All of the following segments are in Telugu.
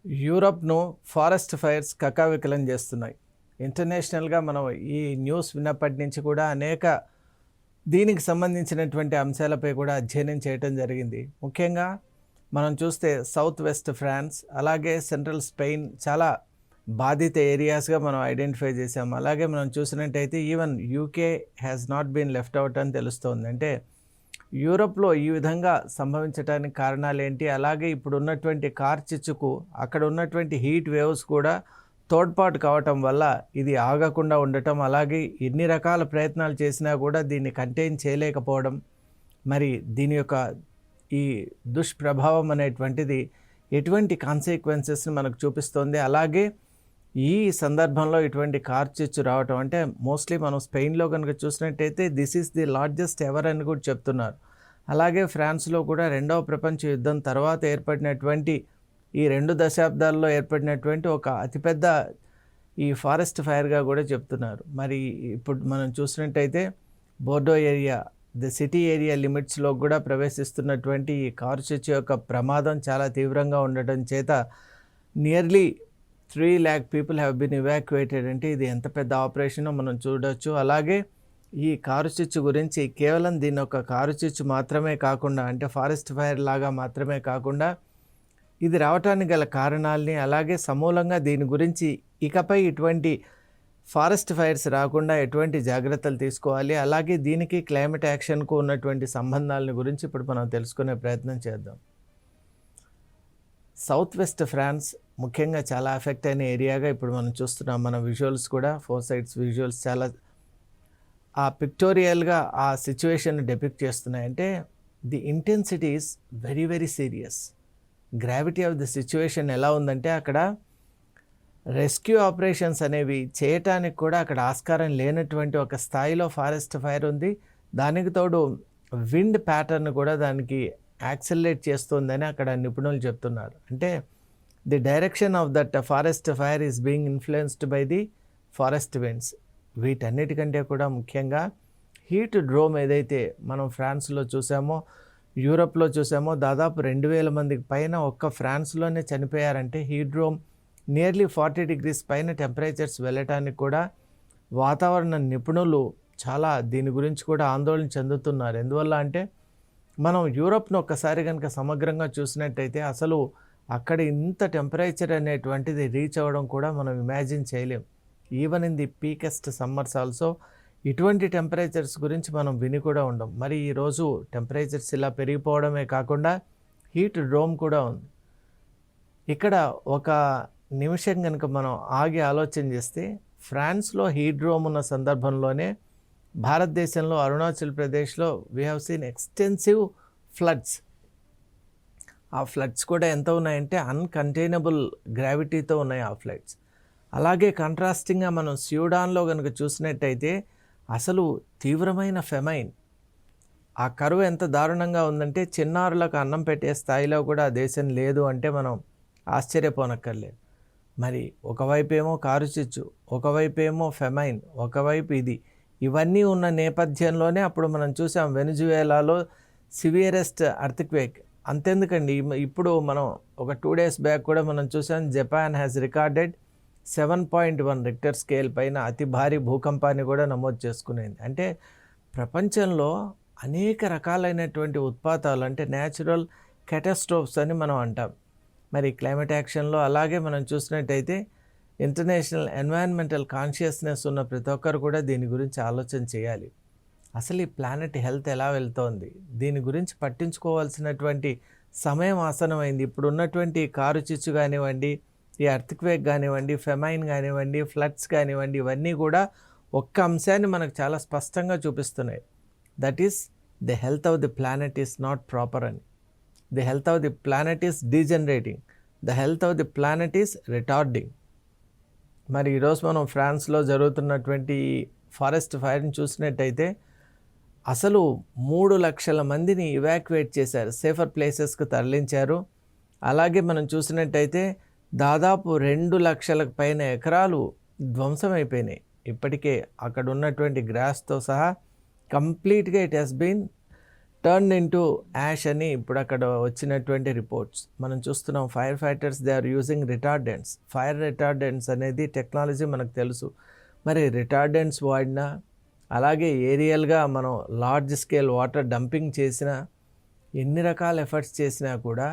యూరప్ను ఫారెస్ట్ ఫైర్స్ కకావికలం చేస్తున్నాయి. ఇంటర్నేషనల్గా మనం ఈ న్యూస్ విన్నప్పటి నుంచి కూడా అనేక దీనికి సంబంధించినటువంటి అంశాలపై కూడా అధ్యయనం చేయటం జరిగింది. ముఖ్యంగా మనం చూస్తే సౌత్ వెస్ట్ ఫ్రాన్స్, అలాగే సెంట్రల్ స్పెయిన్ చాలా బాధిత ఏరియాస్గా మనం ఐడెంటిఫై చేసాం. అలాగే మనం చూసినట్టయితే even UK has not been left out అని తెలుస్తోంది. అంటే యూరోప్లో ఈ విధంగా సంభవించడానికి కారణాలు ఏంటి, అలాగే ఇప్పుడు ఉన్నటువంటి కార్చిచ్చుకు అక్కడ ఉన్నటువంటి హీట్ వేవ్స్ కూడా తోడ్పాటు కావటం వల్ల ఇది ఆగకుండా ఉండటం, అలాగే ఎన్ని రకాల ప్రయత్నాలు చేసినా కూడా దీన్ని కంటైన్ చేయలేకపోవడం, మరి దీని యొక్క ఈ దుష్ప్రభావం అనేటువంటిది ఎటువంటి కాన్సిక్వెన్సెస్ని మనకు చూపిస్తోంది. అలాగే ఈ సందర్భంలో ఇటువంటి కార్చిచ్చు రావటం అంటే మోస్ట్లీ మనం స్పెయిన్లో కనుక చూసినట్టయితే this is the largest ever అని కూడా చెప్తున్నారు. అలాగే ఫ్రాన్స్లో కూడా రెండవ ప్రపంచ యుద్ధం తర్వాత ఏర్పడినటువంటి ఈ 2 దశాబ్దాల్లో ఏర్పడినటువంటి ఒక అతిపెద్ద ఈ ఫారెస్ట్ ఫైర్గా కూడా చెప్తున్నారు. మరి ఇప్పుడు మనం చూసినట్టయితే border area, the city area లిమిట్స్లో కూడా ప్రవేశిస్తున్నటువంటి ఈ కార్చిచ్చు యొక్క ప్రమాదం చాలా తీవ్రంగా ఉండటం చేత nearly 3 lakh people have been evacuated. అంటే ఇది ఎంత పెద్ద ఆపరేషనో మనం చూడవచ్చు. అలాగే ఈ కారుచిచ్చు గురించి కేవలం దీని ఒక కారుచిచ్చు మాత్రమే కాకుండా, అంటే ఫారెస్ట్ ఫైర్ లాగా మాత్రమే కాకుండా ఇది రావటానికి గల కారణాలని, అలాగే సమూలంగా దీని గురించి ఇకపై ఇటువంటి ఫారెస్ట్ ఫైర్స్ రాకుండా ఎటువంటి జాగ్రత్తలు తీసుకోవాలి, అలాగే దీనికి క్లైమేట్ యాక్షన్కు ఉన్నటువంటి సంబంధాలని గురించి ఇప్పుడు మనం తెలుసుకునే ప్రయత్నం చేద్దాం. సౌత్ వెస్ట్ ఫ్రాన్స్ ముఖ్యంగా చాలా ఎఫెక్ట్ అయిన ఏరియాగా ఇప్పుడు మనం చూస్తున్నాం. మన విజువల్స్ కూడా 4 sides విజువల్స్ చాలా ఆ పిక్టోరియల్గా ఆ సిచ్యువేషన్ డెపిక్ట్ చేస్తున్నాయి. అంటే the intensity is very very serious. Gravity of the situation ఎలా ఉందంటే అక్కడ రెస్క్యూ ఆపరేషన్స్ అనేవి చేయటానికి కూడా అక్కడ ఆస్కారం లేనటువంటి ఒక స్థాయిలో ఫారెస్ట్ ఫైర్ ఉంది. దానికి తోడు విండ్ ప్యాటర్న్ కూడా దానికి యాక్సిలరేట్ చేస్తుందని అక్కడ నిపుణులు చెప్తున్నారు. అంటే the direction of that forest fire is being influenced by the forest winds. వీటన్నిటికంటే కూడా ముఖ్యంగా హీట్ డ్రోమ్ ఏదైతే మనం ఫ్రాన్స్లో చూసామో, యూరోప్లో చూసామో, దాదాపు 2000 మందికి పైన ఒక్క ఫ్రాన్స్లోనే చనిపోయారంటే హీట్ డ్రోమ్ నియర్లీ 40 degrees పైన టెంపరేచర్స్ వెళ్ళటానికి కూడా వాతావరణ నిపుణులు చాలా దీని గురించి కూడా ఆందోళన చెందుతున్నారు. ఎందువల్ల అంటే మనం యూరోప్ను ఒక్కసారి కనుక సమగ్రంగా చూసినట్టయితే అసలు అక్కడ ఇంత టెంపరేచర్ అనేటువంటిది రీచ్ అవ్వడం కూడా మనం ఇమాజిన్ చేయలేం. Even in the peakest summers also ఇటువంటి టెంపరేచర్స్ గురించి మనం విని కూడా ఉండం. మరి ఈరోజు టెంపరేచర్స్ ఇలా పెరిగిపోవడమే కాకుండా హీట్ డ్రోమ్ కూడా ఉంది. ఇక్కడ ఒక నిమిషం కనుక మనం ఆగి ఆలోచన చేస్తే ఫ్రాన్స్లో హీట్ డ్రోమ్ ఉన్న సందర్భంలోనే భారతదేశంలో అరుణాచల్ ప్రదేశ్లో we have seen extensive floods. ఆ ఫ్లడ్స్ కూడా ఎంత ఉన్నాయంటే అన్కంటైనబుల్ గ్రావిటీతో ఉన్నాయి ఆ ఫ్లడ్స్. అలాగే కాంట్రాస్టింగ్గా మనం స్యూడాన్లో కనుక చూసినట్టయితే అసలు తీవ్రమైన ఫెమైన్, ఆ కరువు ఎంత దారుణంగా ఉందంటే చిన్నారులకు అన్నం పెట్టే స్థాయిలో కూడా ఆ దేశం లేదు అంటే మనం ఆశ్చర్యపోనక్కర్లేదు. మరి ఒకవైపు ఏమో కారుచిచ్చు, ఒకవైపు ఏమో ఫెమైన్, ఒకవైపు ఇవన్నీ ఉన్న నేపథ్యంలోనే అప్పుడు మనం చూసాం వెనిజువేలాలో సివియరెస్ట్ అర్త్క్వేక్. అంతెందుకండి, ఇప్పుడు మనం ఒక 2 days బ్యాక్ కూడా మనం చూసాం Japan has recorded 7.1 Richter scale పైన అతి భారీ భూకంపాన్ని కూడా నమోదు చేసుకునేది. అంటే ప్రపంచంలో అనేక రకాలైనటువంటి ఉత్పాతాలు, అంటే న్యాచురల్ కెటాస్ట్రోఫ్స్ అని మనం అంటాం. మరి క్లైమేట్ యాక్షన్లో అలాగే మనం చూసినట్టయితే ఇంటర్నేషనల్ ఎన్వైరన్మెంటల్ కాన్షియస్నెస్ ఉన్న ప్రతి ఒక్కరు కూడా దీని గురించి ఆలోచన చేయాలి. అసలు ఈ ప్లానెట్ హెల్త్ ఎలా వెళ్తోంది, దీని గురించి పట్టించుకోవాల్సినటువంటి సమయం ఆసనమైంది. ఇప్పుడు ఉన్నటువంటి కారుచిచ్చు కానివ్వండి, ఈ అర్త్క్వేక్ కానివ్వండి, ఫెమైన్ కానివ్వండి, ఫ్లడ్స్ కానివ్వండి, ఇవన్నీ కూడా ఒక్క అంశాన్ని మనకు చాలా స్పష్టంగా చూపిస్తున్నాయి. That is the health of the planet is not proper అని. The health of the planet is degenerating, the health of the planet is retarding. మరి ఈరోజు మనం ఫ్రాన్స్లో జరుగుతున్నటువంటి ఫారెస్ట్ ఫైర్ని చూసినట్టయితే అసలు 3 లక్షల మందిని ఇవాక్యుయేట్ చేశారు, సేఫర్ ప్లేసెస్కి తరలించారు. అలాగే మనం చూసినట్టయితే దాదాపు 2 లక్షలకు పైన ఎకరాలు ధ్వంసమైపోయినాయి. ఇప్పటికే అక్కడ ఉన్నటువంటి గ్రాస్తో సహా కంప్లీట్గా it has been turn into ash అని ఇప్పుడు అక్కడ వచ్చినటువంటి రిపోర్ట్స్ మనం చూస్తున్నాం. Fire fighters they are using retardants. Fire retardants అనేది టెక్నాలజీ మనకు తెలుసు. మరి రిటార్డెంట్స్ వాడినా, అలాగే ఏరియల్గా మనం లార్జ్ స్కేల్ వాటర్ డంపింగ్ చేసినా, ఎన్ని రకాల ఎఫర్ట్స్ చేసినా కూడా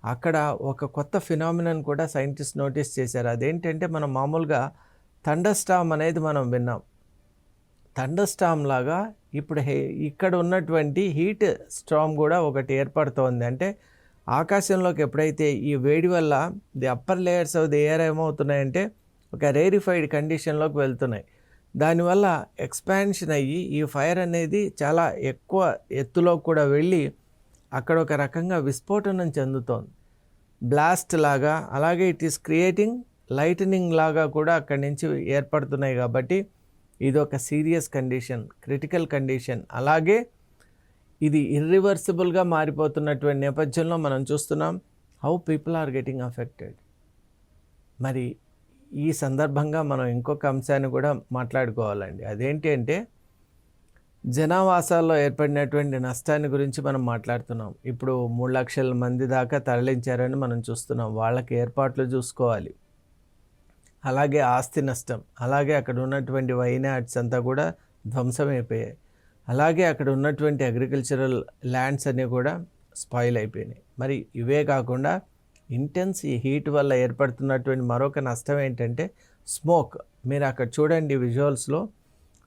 అక్కడ ఒక కొత్త ఫినామినన్ కూడా సైంటిస్ట్ నోటీస్ చేశారు. అదేంటంటే మనం మామూలుగా థండర్ స్టార్మ్ అనేది మనం విన్నాం. థండర్ స్టార్మ్ లాగా ఇప్పుడు ఇక్కడ ఉన్నటువంటి హీట్ స్టార్మ్ కూడా ఒకటి ఏర్పడుతోంది. అంటే ఆకాశంలోకి ఎప్పుడైతే ఈ వేడి వల్ల the upper layers of the air ఏమవుతున్నాయంటే ఒక రేరిఫైడ్ కండిషన్లోకి వెళ్తున్నాయి. దానివల్ల ఎక్స్పాన్షన్ అయ్యి ఈ ఫైర్ అనేది చాలా ఎక్కువ ఎత్తులో కూడా వెళ్ళి అక్కడ ఒక రకంగా విస్ఫోటనం చెందుతోంది, బ్లాస్ట్ లాగా. అలాగే ఇట్ ఈస్ క్రియేటింగ్ లైటనింగ్ లాగా కూడా అక్కడి నుంచి ఏర్పడుతున్నాయి. కాబట్టి ఇది ఒక సీరియస్ కండిషన్, క్రిటికల్ కండిషన్. అలాగే ఇది ఇర్రివర్సిబుల్గా మారిపోతున్నటువంటి నేపథ్యంలో మనం చూస్తున్నాం how people are getting affected. మరి ఈ సందర్భంగా మనం ఇంకొక అంశాన్ని కూడా మాట్లాడుకోవాలండి. అదేంటి అంటే జనావాసాల్లో ఏర్పడినటువంటి నష్టాన్ని గురించి మనం మాట్లాడుతున్నాం. ఇప్పుడు 3 లక్షల మంది దాకా తరలించారని మనం చూస్తున్నాం. వాళ్ళకి ఏర్పాట్లు చూసుకోవాలి, అలాగే ఆస్తి నష్టం, అలాగే అక్కడ ఉన్నటువంటి వైనాడ్స్ అంతా కూడా ధ్వంసమైపోయాయి, అలాగే అక్కడ ఉన్నటువంటి అగ్రికల్చరల్ ల్యాండ్స్ అన్నీ కూడా స్పాయిల్ అయిపోయినాయి. మరి ఇవే కాకుండా ఇంటెన్స్ ఈ హీట్ వల్ల ఏర్పడుతున్నటువంటి మరొక నష్టం ఏంటంటే స్మోక్. మీరు అక్కడ చూడండి విజువల్స్లో,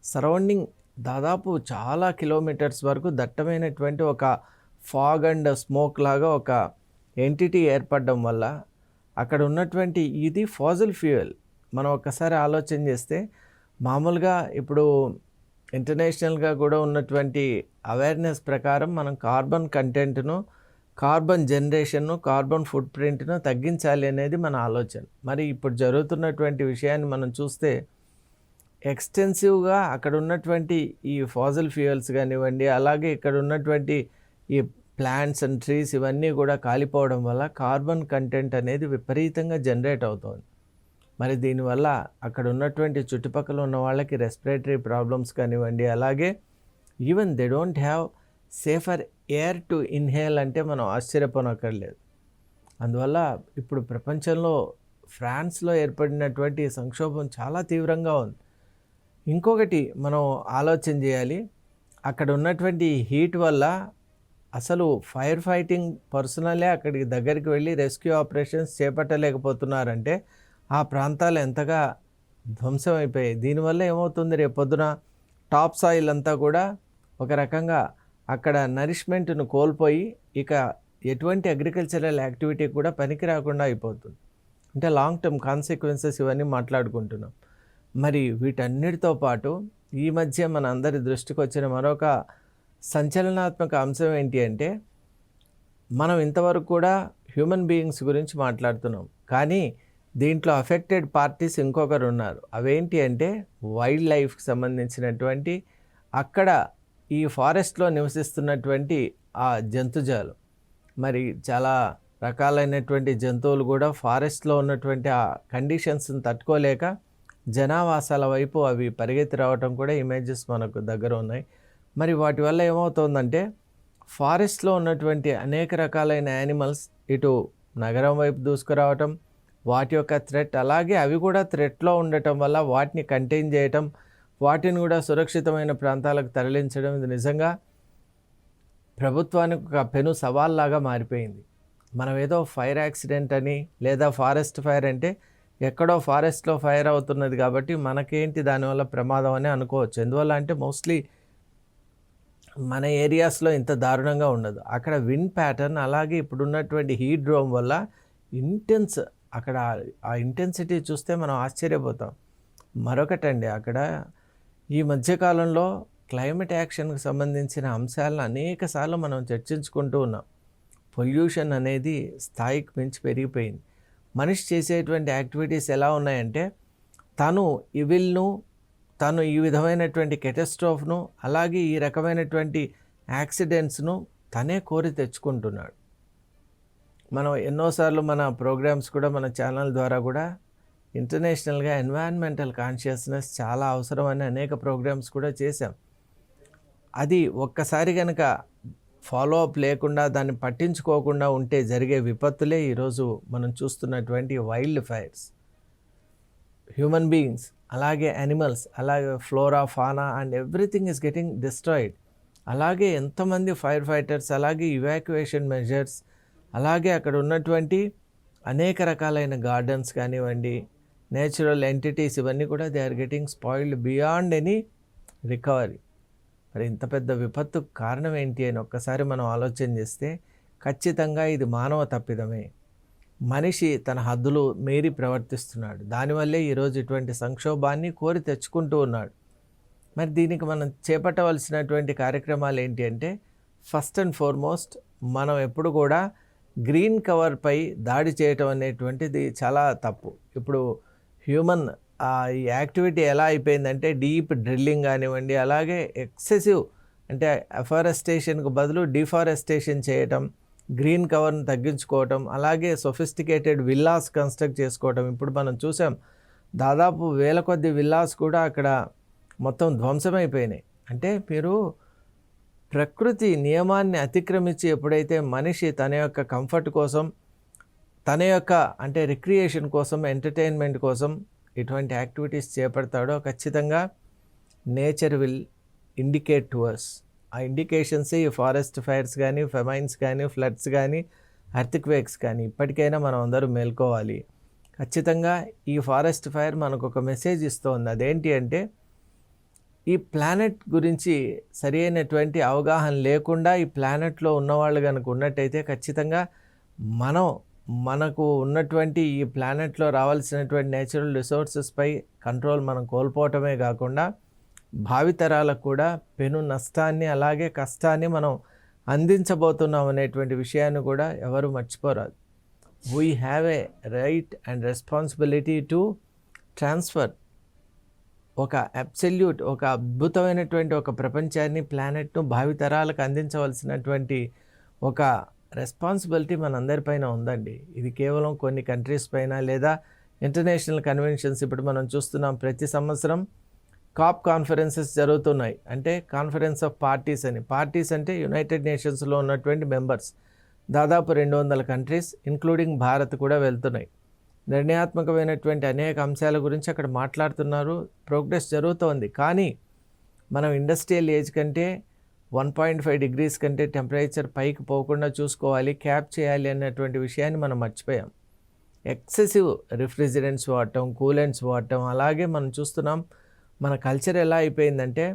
సరౌండింగ్ దాదాపు చాలా కిలోమీటర్స్ వరకు దట్టమైనటువంటి ఒక ఫాగ్ అండ్ స్మోక్ లాగా ఒక ఎంటిటీ ఏర్పడడం వల్ల అక్కడ ఉన్నటువంటి ఇది ఫాజిల్ ఫ్యూయల్. మనం ఒక్కసారి ఆలోచన చేస్తే మామూలుగా ఇప్పుడు ఇంటర్నేషనల్గా కూడా ఉన్నటువంటి అవేర్నెస్ ప్రకారం మనం కార్బన్ కంటెంట్ను, కార్బన్ జనరేషన్ను, కార్బన్ ఫుట్ ప్రింట్ను తగ్గించాలి అనేది మన ఆలోచన. మరి ఇప్పుడు జరుగుతున్నటువంటి విషయాన్ని మనం చూస్తే ఎక్స్టెన్సివ్గా అక్కడ ఉన్నటువంటి ఈ ఫాజిల్ ఫ్యూయల్స్ కానివ్వండి, అలాగే ఇక్కడ ఉన్నటువంటి ఈ ప్లాంట్స్ అండ్ ట్రీస్ ఇవన్నీ కూడా కాలిపోవడం వల్ల కార్బన్ కంటెంట్ అనేది విపరీతంగా జనరేట్ అవుతుంది. మరి దీనివల్ల అక్కడ ఉన్నటువంటి చుట్టుపక్కల ఉన్న వాళ్ళకి రెస్పిరేటరీ ప్రాబ్లమ్స్ కానివ్వండి, అలాగే even they don't have safer air to inhale అంటే మనం ఆశ్చర్యపోనక్కర్లేదు. అందువల్ల ఇప్పుడు ప్రపంచంలో ఫ్రాన్స్లో ఏర్పడినటువంటి సంక్షోభం చాలా తీవ్రంగా ఉంది. ఇంకొకటి మనం ఆలోచన చేయాలి, అక్కడ ఉన్నటువంటి హీట్ వల్ల అసలు ఫైర్ ఫైటింగ్ పర్సనలే అక్కడికి దగ్గరికి వెళ్ళి రెస్క్యూ ఆపరేషన్స్ చేపట్టలేకపోతున్నారంటే ఆ ప్రాంతాలు ఎంతగా ధ్వంసం అయిపోయాయి. దీనివల్ల ఏమవుతుంది, రేపొద్దున టాప్ సాయిల్ అంతా కూడా ఒక రకంగా అక్కడ నరిష్మెంట్ను కోల్పోయి ఇక ఎటువంటి అగ్రికల్చరల్ యాక్టివిటీ కూడా పనికి రాకుండా అయిపోతుంది. అంటే లాంగ్ టర్మ్ కాన్సిక్వెన్సెస్ ఇవన్నీ మాట్లాడుకుంటున్నాం. మరి వీటన్నిటితో పాటు ఈ మధ్య మన అందరి దృష్టికి వచ్చిన మరొక సంచలనాత్మక అంశం ఏంటి అంటే మనం ఇంతవరకు కూడా హ్యూమన్ బీయింగ్స్ గురించి మాట్లాడుతున్నాం, కానీ దీంట్లో అఫెక్టెడ్ పార్టీస్ ఇంకొకరు ఉన్నారు. అవేంటి అంటే వైల్డ్ లైఫ్కి సంబంధించినటువంటి అక్కడ ఈ ఫారెస్ట్లో నివసిస్తున్నటువంటి ఆ జంతుజాలు. మరి చాలా రకాలైనటువంటి జంతువులు కూడా ఫారెస్ట్లో ఉన్నటువంటి ఆ కండిషన్స్ని తట్టుకోలేక జనావాసాల వైపు అవి పరిగెత్తి రావటం కూడా ఇమేజెస్ మనకు దగ్గర ఉన్నాయి. మరి వాటి వల్ల ఏమవుతుందంటే ఫారెస్ట్లో ఉన్నటువంటి అనేక రకాలైన యానిమల్స్ ఇటు నగరం వైపు దూసుకురావటం, వాటి యొక్క థ్రెట్, అలాగే అవి కూడా థ్రెట్లో ఉండటం వల్ల వాటిని కంటైన్ చేయటం, వాటిని కూడా సురక్షితమైన ప్రాంతాలకు తరలించడం, ఇది నిజంగా ప్రభుత్వానికి ఒక పెను సవాల్లాగా మారిపోయింది. మనం ఏదో ఫైర్ యాక్సిడెంట్ అని లేదా ఫారెస్ట్ ఫైర్ అంటే ఎక్కడో ఫారెస్ట్లో ఫైర్ అవుతున్నది కాబట్టి మనకేంటి దానివల్ల ప్రమాదం అని అనుకోవచ్చు. ఎందువల్ల అంటే మోస్ట్లీ మన ఏరియాస్లో ఇంత దారుణంగా ఉండదు. అక్కడ విండ్ ప్యాటర్న్, అలాగే ఇప్పుడున్నటువంటి హీట్ డ్రోమ్ వల్ల ఇంటెన్స్, అక్కడ ఆ ఇంటెన్సిటీ చూస్తే మనం ఆశ్చర్యపోతాం. మరొకటండి, అక్కడ ఈ మధ్యకాలంలో క్లైమేట్ యాక్షన్కి సంబంధించిన అంశాలను అనేకసార్లు మనం చర్చించుకుంటూ ఉన్నాం. పొల్యూషన్ అనేది స్థాయికి మించి పెరిగిపోయింది. మనిషి చేసేటువంటి యాక్టివిటీస్ ఎలా ఉన్నాయంటే తను ఈ విధమైనటువంటి కెటాస్ట్రోఫ్ను, అలాగే ఈ రకమైనటువంటి యాక్సిడెంట్స్ను తనే కోరి తెచ్చుకుంటున్నాడు. మనం ఎన్నోసార్లు మన ప్రోగ్రామ్స్ కూడా మన ఛానల్ ద్వారా కూడా ఇంటర్నేషనల్గా ఎన్వైరన్మెంటల్ కాన్షియస్నెస్ చాలా అవసరం అని అనేక ప్రోగ్రామ్స్ కూడా చేశాం. అది ఒక్కసారి కనుక ఫాలో అప్ లేకుండా దాన్ని పట్టించుకోకుండా ఉంటే జరిగే విపత్తులే ఈరోజు మనం చూస్తున్నటువంటి వైల్డ్ ఫైర్స్. హ్యూమన్ బీయింగ్స్, అలాగే యానిమల్స్, అలాగే flora, fauna and everything is getting destroyed. అలాగే ఎంతమంది ఫైర్ ఫైటర్స్, అలాగే ఇవాక్యుయేషన్ మెజర్స్, అలాగే అక్కడ ఉన్నటువంటి అనేక రకాలైన గార్డెన్స్ కానివ్వండి, నేచురల్ ఎంటిటీస్, ఇవన్నీ కూడా they are getting spoiled beyond any recovery. మరి ఇంత పెద్ద విపత్తు కారణం ఏంటి అని ఒక్కసారి మనం ఆలోచన చేస్తే ఖచ్చితంగా ఇది మానవ తప్పిదమే. మనిషి తన హద్దులు మీరి ప్రవర్తిస్తున్నాడు. దానివల్లే ఈరోజు ఇటువంటి సంక్షోభాన్ని కోరి తెచ్చుకుంటూ ఉన్నాడు. మరి దీనికి మనం చేపట్టవలసినటువంటి కార్యక్రమాలు ఏంటి అంటే, ఫస్ట్ అండ్ ఫార్మోస్ట్ మనం ఎప్పుడు కూడా గ్రీన్ కవర్పై దాడి చేయటం అనేటువంటిది చాలా తప్పు. ఇప్పుడు హ్యూమన్ ఈ యాక్టివిటీ ఎలా అయిపోయిందంటే డీప్ డ్రిల్లింగ్ కానివ్వండి, అలాగే ఎక్సెసివ్ అంటే అఫారెస్టేషన్కు బదులు డిఫారెస్టేషన్ చేయటం, గ్రీన్ కవర్ని తగ్గించుకోవటం, అలాగే సొఫిస్టికేటెడ్ విల్లాస్ కన్స్ట్రక్ట్ చేసుకోవటం. ఇప్పుడు మనం చూసాం దాదాపు వేల కొద్ది విల్లాస్ కూడా అక్కడ మొత్తం ధ్వంసమైపోయినాయి. అంటే మీరు ప్రకృతి నియమాన్ని అతిక్రమించి ఎప్పుడైతే మనిషి తన యొక్క కంఫర్ట్ కోసం, తన యొక్క అంటే రిక్రియేషన్ కోసం, ఎంటర్టైన్మెంట్ కోసం ఇటువంటి యాక్టివిటీస్ చేపడతాడో ఖచ్చితంగా nature will indicate to us. ఆ ఇండికేషన్సే ఈ ఫారెస్ట్ ఫైర్స్ కానీ, ఫెమైన్స్ కానీ, ఫ్లడ్స్ కానీ, ఎర్త్క్వేక్స్ కానీ. ఇప్పటికైనా మనం అందరూ మేల్కోవాలి. ఖచ్చితంగా ఈ ఫారెస్ట్ ఫైర్ మనకు ఒక మెసేజ్ ఇస్తోంది. అదేంటి అంటే, ఈ ప్లానెట్ గురించి సరి అయినటువంటి అవగాహన లేకుండా ఈ ప్లానెట్లో ఉన్నవాళ్ళు కనుక ఉన్నట్టయితే ఖచ్చితంగా మనకు ఉన్నటువంటి ఈ ప్లానెట్లో రావాల్సినటువంటి నేచురల్ రిసోర్సెస్పై కంట్రోల్ మనం కోల్పోవటమే కాకుండా భావితరాలకు కూడా పెను నష్టాన్ని, అలాగే కష్టాన్ని మనం అందించబోతున్నాం అనేటువంటి విషయాన్ని కూడా ఎవరు మర్చిపోరాదు. We have a right and responsibility to transfer ఒక అబ్సల్యూట్, ఒక అద్భుతమైనటువంటి ఒక ప్రపంచాన్ని, ప్లానెట్ను భావితరాలకు అందించవలసినటువంటి ఒక రెస్పాన్సిబిలిటీ మనందరిపైన ఉందండి. ఇది కేవలం కొన్ని కంట్రీస్ పైన లేదా ఇంటర్నేషనల్ కన్వెన్షన్స్. ఇప్పుడు మనం చూస్తున్నాం ప్రతి సంవత్సరం కాప్ కాన్ఫరెన్సెస్ జరుగుతున్నాయి. అంటే కాన్ఫరెన్స్ ఆఫ్ పార్టీస్ అని. పార్టీస్ అంటే యునైటెడ్ నేషన్స్లో ఉన్నటువంటి మెంబర్స్. దాదాపు 200 కంట్రీస్ ఇంక్లూడింగ్ భారత్ కూడా వెళ్తున్నాయి. నిర్ణయాత్మకమైనటువంటి అనేక అంశాల గురించి అక్కడ మాట్లాడుతున్నారు. ప్రోగ్రెస్ జరుగుతోంది. కానీ మనం ఇండస్ట్రియల్ ఏజ్ కంటే 1.5 డిగ్రీస్ కంటే టెంపరేచర్ పైకి పోకుండా చూసుకోవాలి, క్యాప్ చేయాలి అన్నటువంటి విషయాన్ని మనం మర్చిపోయాం. ఎక్సెసివ్ రిఫ్రిజిరెంట్స్ వాడటం, కూలెంట్స్ వాడటం, అలాగే మనం చూస్తున్నాం మన కల్చర్ ఎలా అయిపోయిందంటే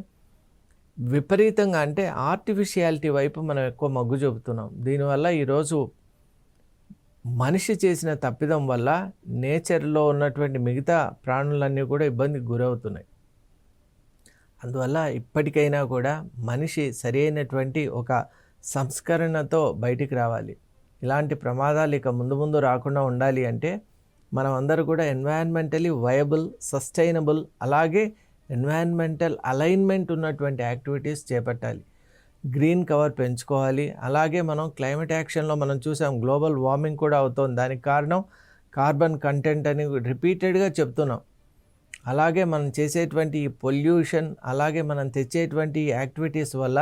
విపరీతంగా అంటే ఆర్టిఫిషియాలిటీ వైపు మనం ఎక్కువ మొగ్గు చూపుతున్నాం. దీనివల్ల ఈరోజు మనిషి చేసిన తప్పిదం వల్ల నేచర్లో ఉన్నటువంటి మిగతా ప్రాణులన్నీ కూడా ఇబ్బందికి గురవుతున్నాయి. అందువల్ల ఇప్పటికైనా కూడా మనిషి సరి అయినటువంటి ఒక సంస్కరణతో బయటికి రావాలి. ఇలాంటి ప్రమాదాలు ఇక ముందు రాకుండా ఉండాలి అంటే మనం అందరూ కూడా ఎన్వైరన్మెంటలీ వయబుల్, సస్టైనబుల్, అలాగే ఎన్వైరన్మెంటల్ అలైన్మెంట్ ఉన్నటువంటి యాక్టివిటీస్ చేపట్టాలి. గ్రీన్ కవర్ పెంచుకోవాలి. అలాగే మనం క్లైమేట్ యాక్షన్లో మనం చూసాం గ్లోబల్ వార్మింగ్ కూడా అవుతోంది. దానికి కారణం కార్బన్ కంటెంట్ అని రిపీటెడ్గా చెప్తున్నాం. అలాగే మనం చేసేటువంటి ఈ పొల్యూషన్, అలాగే మనం తెచ్చేటువంటి యాక్టివిటీస్ వల్ల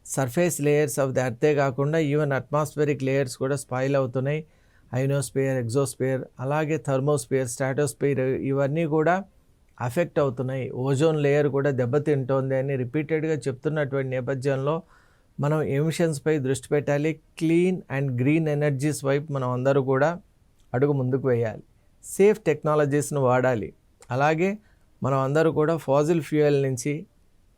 సర్ఫేస్ లేయర్స్ ఆఫ్ ది ఎర్తే కాకుండా ఈవెన్ అట్మాస్ఫియరిక్ లేయర్స్ కూడా స్పాయిల్ అవుతున్నాయి. ఐనోస్పియర్, ఎగ్జోస్పియర్, అలాగే థర్మోస్పియర్, స్ట్రాటోస్పియర్, ఇవన్నీ కూడా అఫెక్ట్ అవుతున్నాయి. ఓజోన్ లేయర్ కూడా దెబ్బతింటోంది అని రిపీటెడ్గా చెప్తున్నటువంటి నేపథ్యంలో మనం ఎమిషన్స్పై దృష్టి పెట్టాలి. క్లీన్ అండ్ గ్రీన్ ఎనర్జీస్ వైపు మనం అందరూ కూడా అడుగు ముందుకు వేయాలి. సేఫ్ టెక్నాలజీస్ను వాడాలి. అలాగే మనం అందరూ కూడా ఫాజిల్ ఫ్యూయల్ నుంచి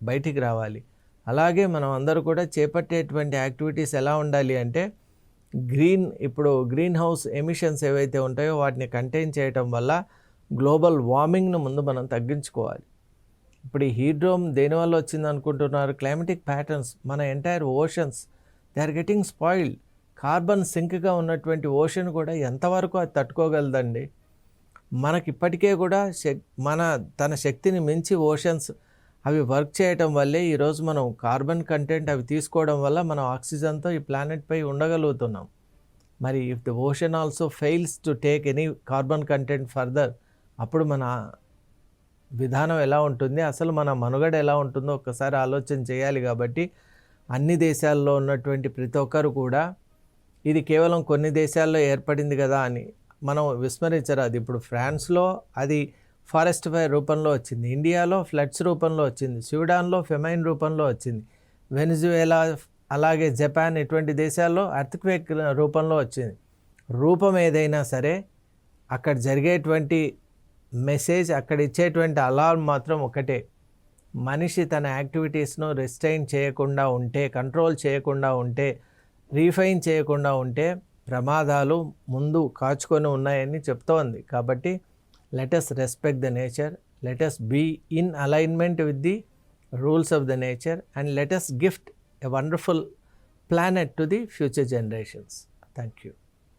బయటికి రావాలి. అలాగే మనం అందరూ కూడా చేపట్టేటువంటి యాక్టివిటీస్ ఎలా ఉండాలి అంటే ఇప్పుడు గ్రీన్ హౌస్ ఎమిషన్స్ ఏవైతే ఉంటాయో వాటిని కంటైన్ చేయటం వల్ల గ్లోబల్ వార్మింగ్ను ముందు మనం తగ్గించుకోవాలి. ఇప్పుడు ఈ హీడ్రోమ్ దేనివల్ల వచ్చింది అనుకుంటున్నారు? క్లైమేటిక్ ప్యాటర్న్స్, మన entire oceans they are getting spoiled. Carbon సింక్గా ఉన్నటువంటి ఓషన్ కూడా ఎంతవరకు అది తట్టుకోగలదండి? మనకి ఇప్పటికే కూడా తన శక్తిని మించి ఓషన్స్ అవి వర్క్ చేయటం వల్లే ఈరోజు మనం కార్బన్ కంటెంట్ అవి తీసుకోవడం వల్ల మనం ఆక్సిజన్తో ఈ ప్లానెట్పై ఉండగలుగుతున్నాం. మరి if the ocean also fails to take any carbon content further, అప్పుడు మన విధానం ఎలా ఉంటుంది, అసలు మన మనుగడ ఎలా ఉంటుందో ఒక్కసారి ఆలోచన చేయాలి. కాబట్టి అన్ని దేశాల్లో ఉన్నటువంటి ప్రతి ఒక్కరు కూడా ఇది కేవలం కొన్ని దేశాల్లో ఏర్పడింది కదా అని మనం విస్మరించరాదు. ఇప్పుడు ఫ్రాన్స్లో అది ఫారెస్ట్ ఫైర్ రూపంలో వచ్చింది, ఇండియాలో ఫ్లడ్స్ రూపంలో వచ్చింది, స్వీడన్లో ఫెమైన్ రూపంలో వచ్చింది, వెనిజువేలా అలాగే జపాన్ ఇటువంటి దేశాల్లో ఎర్త్క్వేక్ రూపంలో వచ్చింది. రూపం ఏదైనా సరే అక్కడ జరిగేటువంటి మెసేజ్, అక్కడ ఇచ్చేటువంటి అలారం మాత్రం ఒకటే. మనిషి తన యాక్టివిటీస్ను రిస్ట్రైన్ చేయకుండా ఉంటే, కంట్రోల్ చేయకుండా ఉంటే, రీఫైన్ చేయకుండా ఉంటే ప్రమాదాలు ముందు కాచుకొని ఉన్నాయని చెప్తోంది. కాబట్టి let us respect the nature, let us be in alignment with the rules of the nature, and let us gift a wonderful planet to the future generations. Thank you.